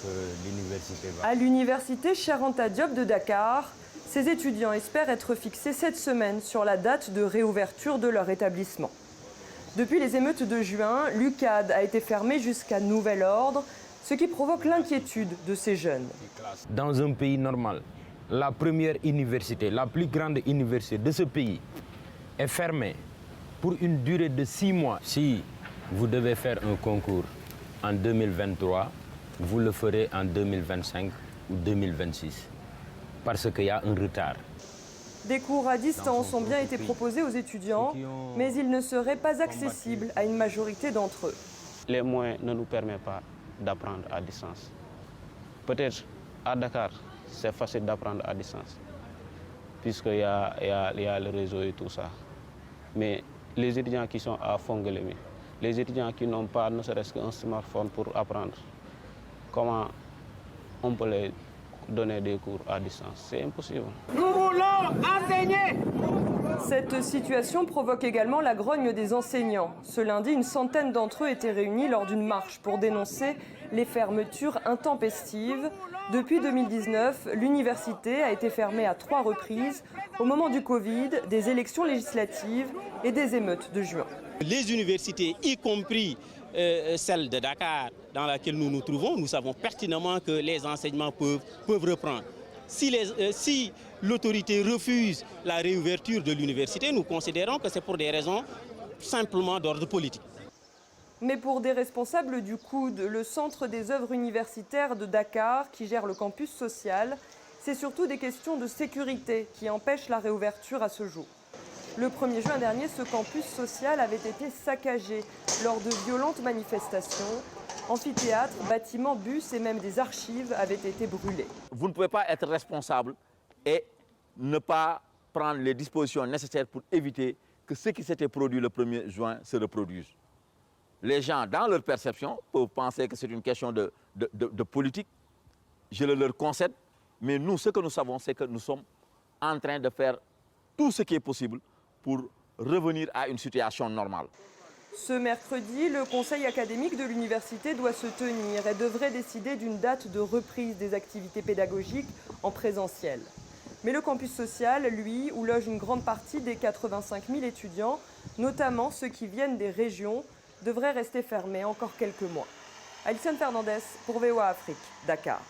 que l'université va... À l'université Cheikh Anta Diop de Dakar, ces étudiants espèrent être fixés cette semaine sur la date de réouverture de leur établissement. Depuis les émeutes de juin, l'UCAD a été fermée jusqu'à nouvel ordre, ce qui provoque l'inquiétude de ces jeunes. Dans un pays normal, la première université, la plus grande université de ce pays est fermée pour une durée de 6 mois. Si vous devez faire un concours en 2023, vous le ferez en 2025 ou 2026, parce qu'il y a un retard. Des cours à distance ont bien été proposés aux étudiants, mais ils ne seraient pas accessibles à une majorité d'entre eux. Les moyens ne nous permettent pas d'apprendre à distance. Peut-être à Dakar, c'est facile d'apprendre à distance, puisqu'il y a le réseau et tout ça. Mais les étudiants qui sont à Fongolémi, les étudiants qui n'ont pas ne serait-ce qu'un smartphone pour apprendre, comment on peut les donner des cours à distance? C'est impossible. Nous voulons enseigner! Cette situation provoque également la grogne des enseignants. Ce lundi, une centaine d'entre eux étaient réunis lors d'une marche pour dénoncer les fermetures intempestives. Depuis 2019, l'université a été fermée à 3 reprises au moment du Covid, des élections législatives et des émeutes de juin. Les universités, y compris celle de Dakar dans laquelle nous nous trouvons, nous savons pertinemment que les enseignements peuvent reprendre. Si l'autorité refuse la réouverture de l'université, nous considérons que c'est pour des raisons simplement d'ordre politique. Mais pour des responsables du COUD, le Centre des œuvres universitaires de Dakar, qui gère le campus social, c'est surtout des questions de sécurité qui empêchent la réouverture à ce jour. Le 1er juin dernier, ce campus social avait été saccagé lors de violentes manifestations. Amphithéâtres, bâtiments, bus et même des archives avaient été brûlés. Vous ne pouvez pas être responsable et ne pas prendre les dispositions nécessaires pour éviter que ce qui s'était produit le 1er juin se reproduise. Les gens, dans leur perception, peuvent penser que c'est une question de politique. Je le leur concède. Mais nous, ce que nous savons, c'est que nous sommes en train de faire tout ce qui est possible pour revenir à une situation normale. Ce mercredi, le conseil académique de l'université doit se tenir et devrait décider d'une date de reprise des activités pédagogiques en présentiel. Mais le campus social, lui, où loge une grande partie des 85 000 étudiants, notamment ceux qui viennent des régions, devrait rester fermé encore quelques mois. Alison Fernandez pour VOA Afrique, Dakar.